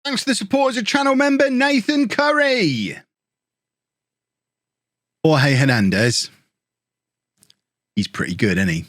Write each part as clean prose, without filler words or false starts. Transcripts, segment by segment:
Thanks to the support as a channel member, Nathan Curry. Jorge Hernandez. He's pretty good, isn't he?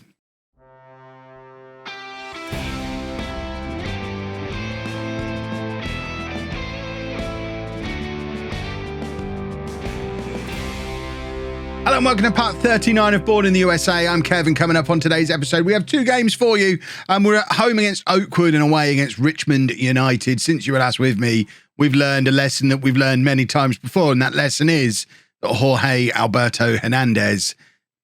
Hello and welcome to part 39 of Bourne in the USA. I'm Kevin. Coming up on today's episode, we have two games for you. We're at home against Oakwood and away against Richmond United. Since you were last with me, we've learned a lesson that we've learned many times before, and that lesson is that Jorge Alberto Hernandez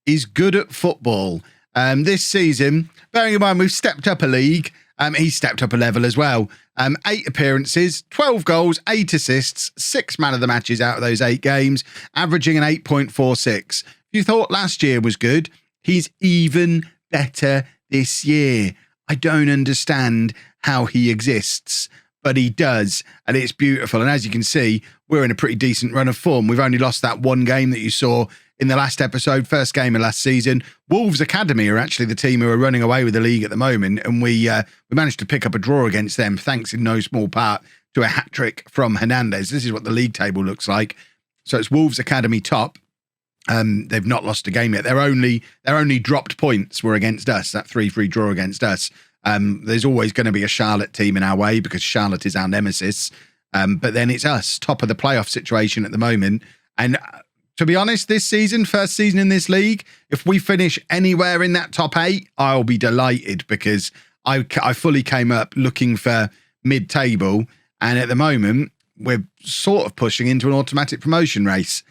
is good at football. This season, bearing in mind we've stepped up a league, he's stepped up a level as well. 8 appearances, 12 goals, 8 assists, 6 man of the matches out of those 8 games, averaging an 8.46. If you thought last year was good, he's even better this year. I don't understand how he exists, but he does, and it's beautiful. And as you can see, we're in a pretty decent run of form. We've only lost that one game that you saw in the last episode, first game of last season. Wolves Academy are actually the team who are running away with the league at the moment, and we managed to pick up a draw against them, thanks in no small part to a hat-trick from Hernandez. This is what the league table looks like. So it's Wolves Academy top. They've not lost a game yet. Their only dropped points were against us, that 3-3 draw against us. There's always going to be a Charlotte team in our way because Charlotte is our nemesis. But then it's us, top of the playoff situation at the moment. And to be honest, this season, first season in this league, if we finish anywhere in that top 8, I'll be delighted because I fully came up looking for mid-table. And at the moment, we're sort of pushing into an automatic promotion race.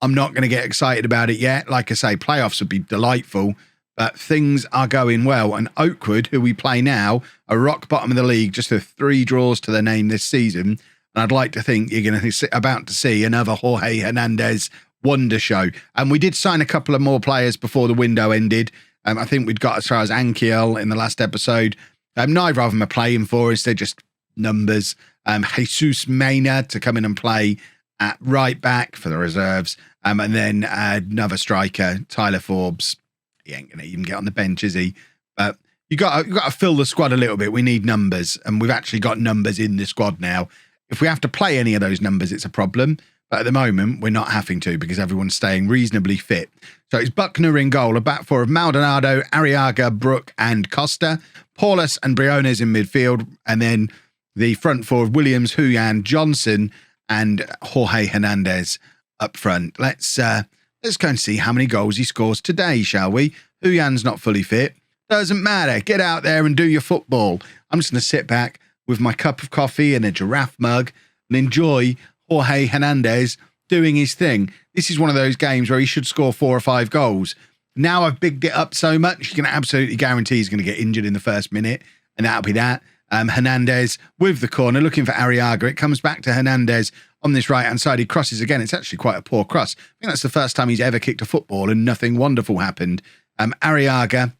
I'm not going to get excited about it yet. Like I say, playoffs would be delightful, but things are going well. And Oakwood, who we play now, are rock bottom of the league, just with 3 draws to their name this season. And I'd like to think you're going to about to see another Jorge Hernandez wonder show. And we did sign a couple of more players before the window ended. I think we'd got as far as Ankiel in the last episode. Neither of them are playing for us. They're just numbers. Jesus Mena to come in and play at right back for the reserves. And then another striker, Tyler Forbes. He ain't going to even get on the bench, is he? But you got to fill the squad a little bit. We need numbers, and we've actually got numbers in the squad now. If we have to play any of those numbers, it's a problem. But at the moment, we're not having to because everyone's staying reasonably fit. So it's Buckner in goal, a back four of Maldonado, Arriaga, Brook and Costa, Paulus and Briones in midfield, and then the front four of Williams, Huyan, Johnson and Jorge Hernandez up front. Let's go and see how many goals he scores today, shall we? Huyan's not fully fit. Doesn't matter. Get out there and do your football. I'm just going to sit back with my cup of coffee and a giraffe mug and enjoy Jorge Hernandez doing his thing. This is one of those games where he should score 4 or 5 goals. Now I've bigged it up so much, you can absolutely guarantee he's going to get injured in the first minute, and that'll be that. Hernandez with the corner, looking for Arriaga. It comes back to Hernandez on this right-hand side. He crosses again. It's actually quite a poor cross. I think that's the first time he's ever kicked a football and nothing wonderful happened. Arriaga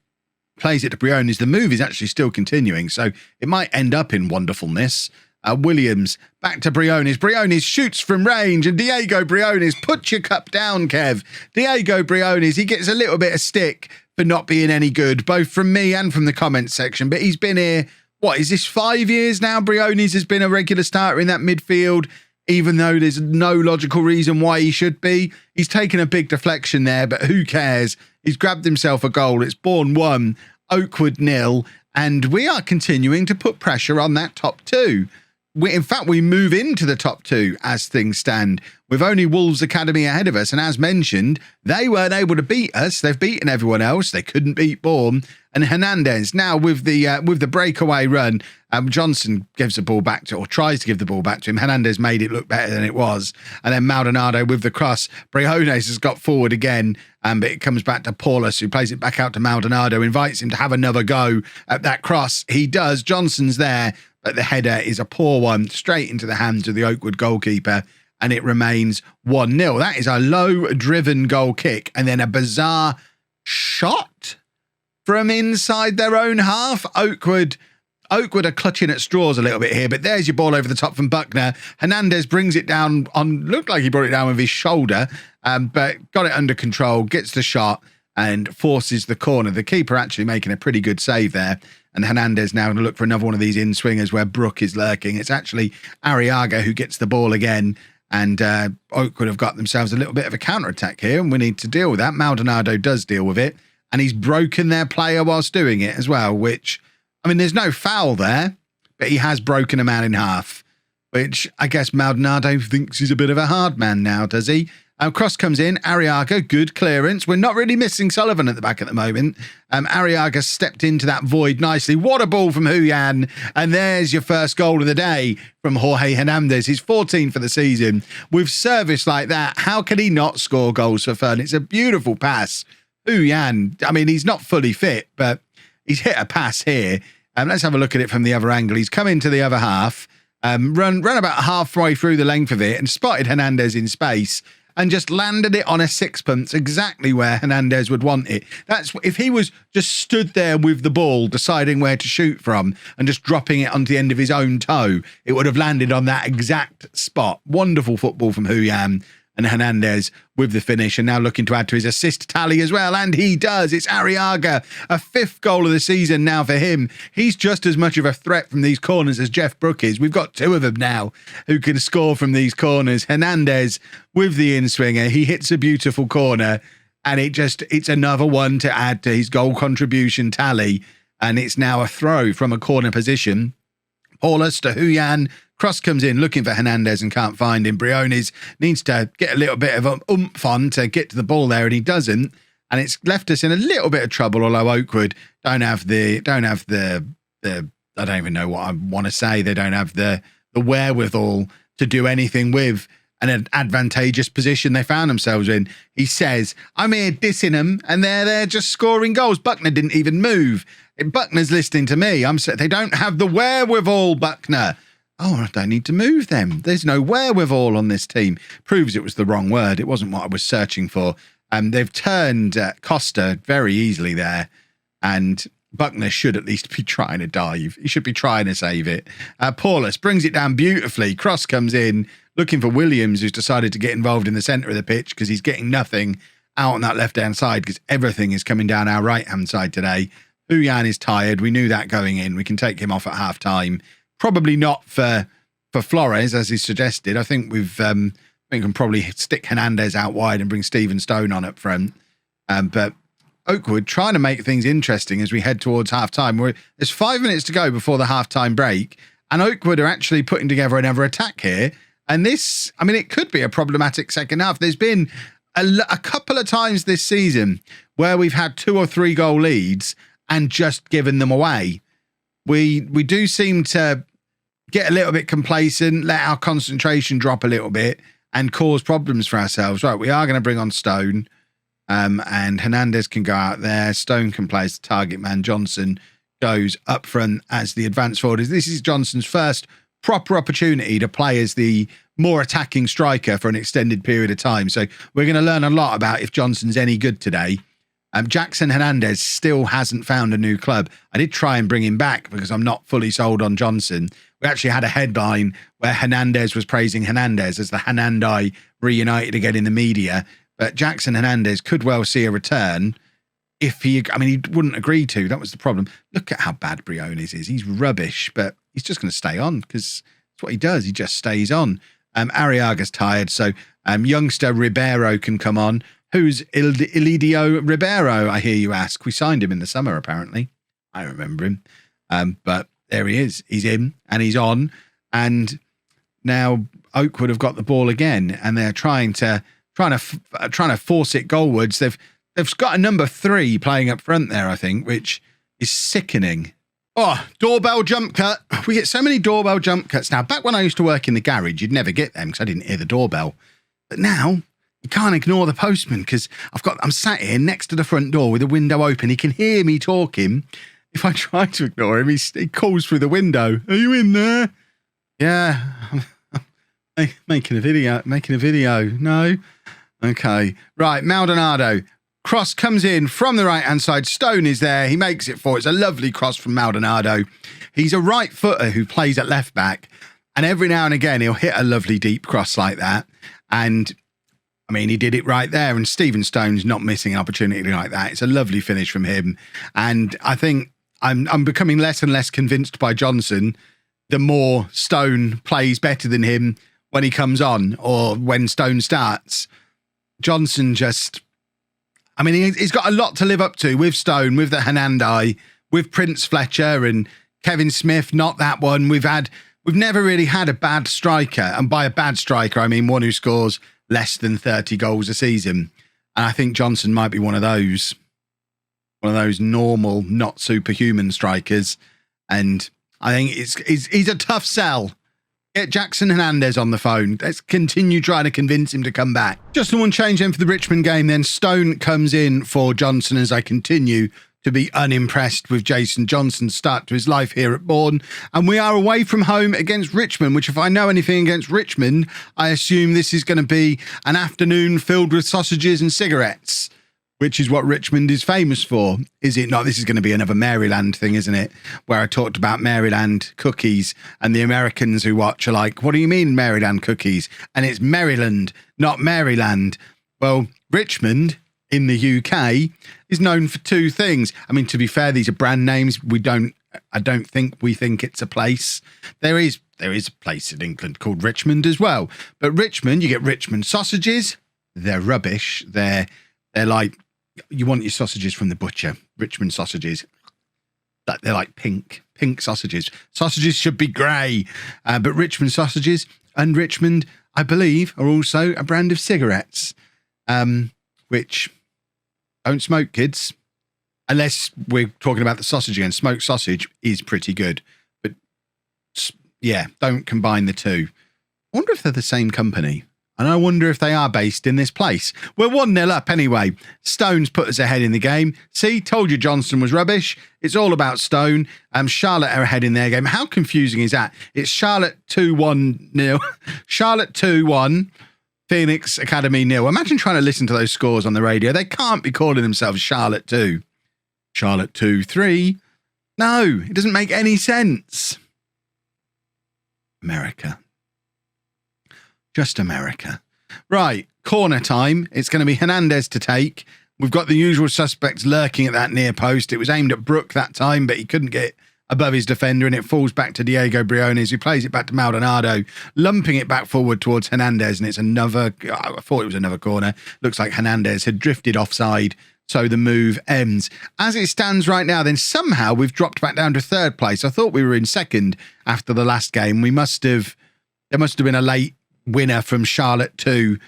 plays it to Briones. The move is actually still continuing, so it might end up in wonderfulness. Williams back to Briones. Briones shoots from range, and Diego Briones, put your cup down, Kev. Diego Briones, he gets a little bit of stick for not being any good, both from me and from the comments section, but he's been here, what, is this 5 years now? Briones has been a regular starter in that midfield, even though there's no logical reason why he should be. He's taken a big deflection there, but who cares? He's grabbed himself a goal. It's Bourne 1, Oakwood 0, and we are continuing to put pressure on that top 2. In fact, we move into the top 2 as things stand. With only Wolves Academy ahead of us, and as mentioned, they weren't able to beat us. They've beaten everyone else. They couldn't beat Bourne. And Hernandez now with the breakaway run, Johnson gives the ball back to, or tries to give the ball back to him. Hernandez made it look better than it was, and then Maldonado with the cross. Briones has got forward again, but it comes back to Paulus, who plays it back out to Maldonado, invites him to have another go at that cross. He does. Johnson's there. But the header is a poor one, straight into the hands of the Oakwood goalkeeper, and it remains 1-0. That is a low-driven goal kick, and then a bizarre shot from inside their own half. Oakwood are clutching at straws a little bit here, but there's your ball over the top from Buckner. Hernandez brings it down looked like he brought it down with his shoulder, but got it under control, gets the shot, and forces the corner. The keeper actually making a pretty good save there. And Hernandez now going to look for another one of these in-swingers where Brook is lurking. It's actually Arriaga who gets the ball again. And Oakwood have got themselves a little bit of a counter-attack here, and we need to deal with that. Maldonado does deal with it, and he's broken their player whilst doing it as well, which, I mean, there's no foul there, but he has broken a man in half, which I guess Maldonado thinks he's a bit of a hard man now, does he? Cross comes in, Arriaga, good clearance. We're not really missing Sullivan at the back at the moment. Arriaga stepped into that void nicely. What a ball from Huyan. And there's your first goal of the day from Jorge Hernandez. He's 14 for the season. With service like that, how can he not score goals for fun? It's a beautiful pass. Huyan, I mean, he's not fully fit, but he's hit a pass here. Let's have a look at it from the other angle. He's come into the other half, run about halfway through the length of it and spotted Hernandez in space, and just landed it on a sixpence exactly where Hernandez would want it. That's if he was just stood there with the ball, deciding where to shoot from and just dropping it onto the end of his own toe, it would have landed on that exact spot. Wonderful football from Huyan, and Hernandez with the finish, and now looking to add to his assist tally as well, and he does. It's Arriaga, a 5th goal of the season now for him. He's just as much of a threat from these corners as Jeff Brook is. We've got 2 of them now who can score from these corners. Hernandez with the in-swinger, he hits a beautiful corner, and it's another one to add to his goal contribution tally, and it's now a throw from a corner position. Paulus to Huyan. Cross comes in looking for Hernandez and can't find him. Briones needs to get a little bit of oomph on to get to the ball there, and he doesn't. And it's left us in a little bit of trouble, although Oakwood don't have the I don't even know what I want to say. They don't have the wherewithal to do anything with an advantageous position they found themselves in. He says, I'm here dissing them, and they're there just scoring goals. Buckner didn't even move. Buckner's listening to me. They don't have the wherewithal, Buckner. Oh, I don't need to move them. There's no wherewithal on this team. Proves it was the wrong word. It wasn't what I was searching for. They've turned Costa very easily there, and Buckner should at least be trying to dive. He should be trying to save it. Paulus brings it down beautifully. Cross comes in, looking for Williams, who's decided to get involved in the centre of the pitch because he's getting nothing out on that left-hand side because everything is coming down our right-hand side today. Huyan is tired. We knew that going in. We can take him off at half-time. Probably not for Flores, as he suggested. I think we can probably stick Hernandez out wide and bring Stephen Stone on up front. But Oakwood trying to make things interesting as we head towards half-time. There's 5 minutes to go before the half-time break, and Oakwood are actually putting together another attack here. And this, I mean, it could be a problematic second half. There's been a couple of times this season where we've had 2 or 3 goal leads and just given them away. We do seem to get a little bit complacent, let our concentration drop a little bit and cause problems for ourselves. Right, we are going to bring on Stone, and Hernandez can go out there. Stone can play as the target man. Johnson goes up front as the advance forward. This is Johnson's first proper opportunity to play as the more attacking striker for an extended period of time. So we're going to learn a lot about if Johnson's any good today. Jackson Hernandez still hasn't found a new club. I did try and bring him back because I'm not fully sold on Johnson. We actually had a headline where Hernandez was praising Hernandez as the Hernandai reunited again in the media. But Jackson Hernandez could well see a return if he wouldn't agree to. That was the problem. Look at how bad Briones is. He's rubbish, but he's just going to stay on because that's what he does. He just stays on. Arriaga's tired, so youngster Ribeiro can come on. Who's Elidio Ribeiro, I hear you ask? We signed him in the summer, apparently. I remember him. But there he is. He's in and he's on. And now Oakwood have got the ball again, and they're trying to force it goalwards. They've got a number 3 playing up front there, I think, which is sickening. Oh, doorbell jump cut. We get so many doorbell jump cuts now. Back when I used to work in the garage, you'd never get them because I didn't hear the doorbell. But now you can't ignore the postman because I'm sat here next to the front door with the window open. He can hear me talking. If I try to ignore him, he calls through the window. Are you in there? Yeah. Making a video. No. Okay. Right. Maldonado. Cross comes in from the right-hand side. Stone is there. He makes it for it. It's a lovely cross from Maldonado. He's a right footer who plays at left back. And every now and again, he'll hit a lovely deep cross like that. And I mean, he did it right there. And Stephen Stone's not missing an opportunity like that. It's a lovely finish from him. And I think I'm becoming less and less convinced by Johnson the more Stone plays better than him when he comes on or when Stone starts. Johnson just, I mean, he's got a lot to live up to with Stone, with the Hernandez, with Prince Fletcher and Kevin Smith, not that one. We've never really had a bad striker. And by a bad striker, I mean one who scores less than 30 goals a season. And I think Johnson might be one of those normal, not superhuman strikers. And I think he's a tough sell. Get Jackson Hernandez on the phone. Let's continue trying to convince him to come back. Just one change then for the Richmond game. Then Stone comes in for Johnson as I continue to be unimpressed with Jason Johnson's start to his life here at Bourne. And we are away from home against Richmond, which if I know anything against Richmond, I assume this is going to be an afternoon filled with sausages and cigarettes, which is what Richmond is famous for. Is it not? This is going to be another Maryland thing, isn't it? Where I talked about Maryland cookies and the Americans who watch are like, what do you mean Maryland cookies? And it's Maryland, not Maryland. Well, Richmond in the UK is known for two things. I mean, to be fair, these are brand names. I don't think we think it's a place. There is a place in England called Richmond as well. But Richmond, you get Richmond sausages. They're rubbish. They're like, you want your sausages from the butcher. Richmond sausages. They're like pink sausages. Sausages should be grey. But Richmond sausages and Richmond, I believe, are also a brand of cigarettes, which don't smoke, kids. Unless we're talking about the sausage again. Smoked sausage is pretty good. But yeah, don't combine the two. I wonder if they're the same company. And I wonder if they are based in this place. We're 1-0 up anyway. Stone's put us ahead in the game. See, told you Johnson was rubbish. It's all about Stone. Charlotte are ahead in their game. How confusing is that? It's Charlotte 2-1-0. Charlotte 2-1. Phoenix Academy 0. Imagine trying to listen to those scores on the radio. They can't be calling themselves Charlotte 2. Charlotte 2-3. No, it doesn't make any sense. America. Just America. Right, corner time. It's going to be Hernandez to take. We've got the usual suspects lurking at that near post. It was aimed at Brook that time, but he couldn't get above his defender, and it falls back to Diego Briones, who plays it back to Maldonado, lumping it back forward towards Hernandez, and it's another, I thought it was another corner. Looks like Hernandez had drifted offside, so the move ends. As it stands right now, then somehow we've dropped back down to third place. I thought we were in second after the last game. There must have been a late winner from Charlotte 2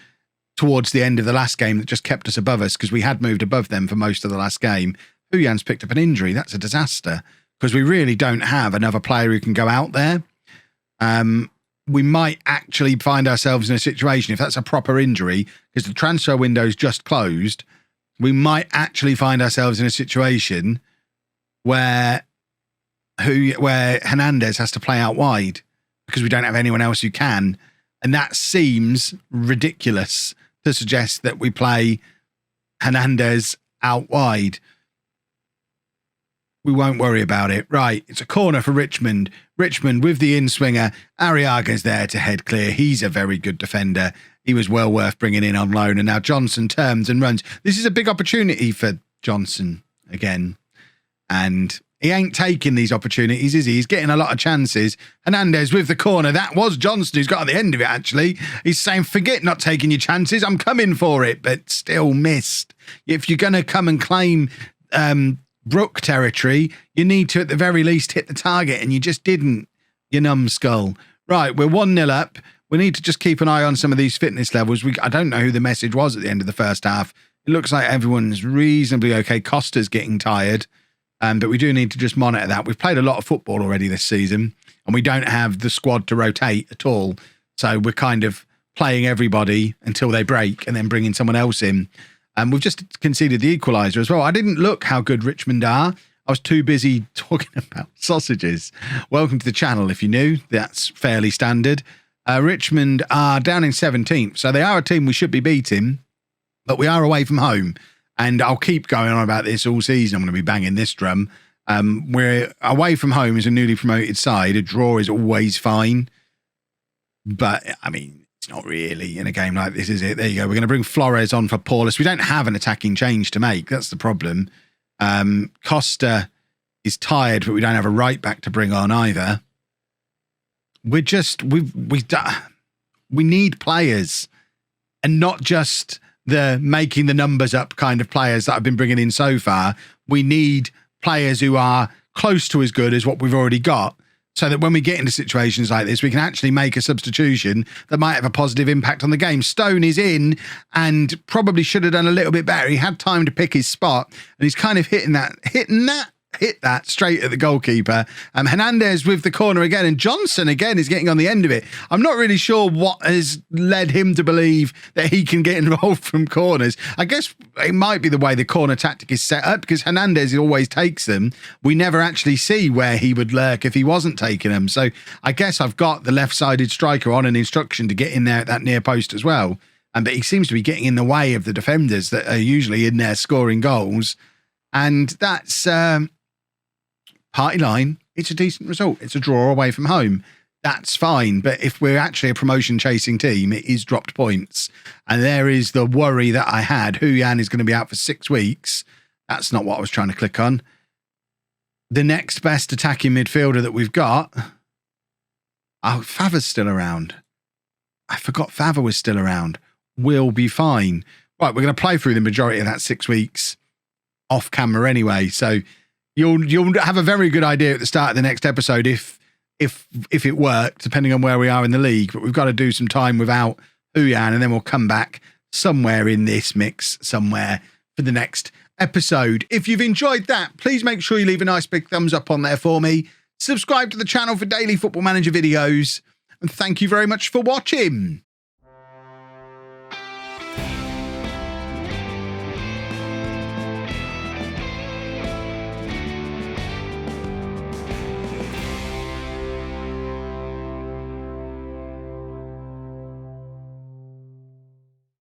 towards the end of the last game that just kept us above us, because we had moved above them for most of the last game. Huyan's picked up an injury. That's a disaster, because we really don't have another player who can go out there. We might actually find ourselves in a situation, if that's a proper injury, because the transfer window's just closed, we might actually find ourselves in a situation where Hernandez has to play out wide because we don't have anyone else who can. And that seems ridiculous to suggest that we play Hernandez out wide. We won't worry about it. Right, it's a corner for Richmond. Richmond with the in-swinger. Arriaga's there to head clear. He's a very good defender. He was well worth bringing in on loan. And now Johnson turns and runs. This is a big opportunity for Johnson again. And he ain't taking these opportunities, is he? He's getting a lot of chances. Hernandez with the corner. That was Johnson who's got at the end of it, actually. He's saying, forget not taking your chances. I'm coming for it, but still missed. If you're going to come and claim Brook territory, you need to at the very least hit the target, and you just didn't, you numbskull. Right, we're 1-0 up. We need to just keep an eye on some of these fitness levels. I don't know who the message was at the end of the first half. It looks like everyone's reasonably okay. Costa's getting tired, but we do need to just monitor that. We've played a lot of football already this season, and we don't have the squad to rotate at all. So we're kind of playing everybody until they break and then bringing someone else in. We've just conceded the equaliser as well. I didn't look how good Richmond are. I was too busy talking about sausages. Welcome to the channel if you're new. That's fairly standard. Richmond are down in 17th, so they are a team we should be beating, but we are away from home. And I'll keep going on about this all season. I'm going to be banging this drum. We're away from home as a newly promoted side. A draw is always fine. But, I mean, It's not really in a game like this, is it? There you go. We're going to bring Flores on for Paulus. We don't have an attacking change to make. That's the problem. Costa is tired, but we don't have a right back to bring on either. We're just, we need players, and not just the making the numbers up kind of players that I've been bringing in so far. We need players who are close to as good as what we've already got, so that when we get into situations like this, we can actually make a substitution that might have a positive impact on the game. Stone is in and probably should have done a little bit better. He had time to pick his spot, and he's kind of hit that straight at the goalkeeper. Hernandez with the corner again, and Johnson again is getting on the end of it. I'm not really sure what has led him to believe that he can get involved from corners. I guess it might be the way the corner tactic is set up, because Hernandez always takes them. We never actually see where he would lurk if he wasn't taking them. So I guess I've got the left-sided striker on an instruction to get in there at that near post as well. But he seems to be getting in the way of the defenders that are usually in there scoring goals. And that's party line. It's a decent result. It's a draw away from home. That's fine. But if we're actually a promotion chasing team, it is dropped points. And there is the worry that I had. Huyan is going to be out for 6 weeks. That's not what I was trying to click on. The next best attacking midfielder that we've got. Oh, Fava's still around. I forgot Fava was still around. We'll be fine. Right, we're going to play through the majority of that 6 weeks off camera anyway. So you'll have a very good idea at the start of the next episode if it worked, depending on where we are in the league. But we've got to do some time without Huyan, and then we'll come back somewhere in this mix somewhere for the next episode. If you've enjoyed that, please make sure you leave a nice big thumbs up on there for me. Subscribe to the channel for daily Football Manager videos, and thank you very much for watching.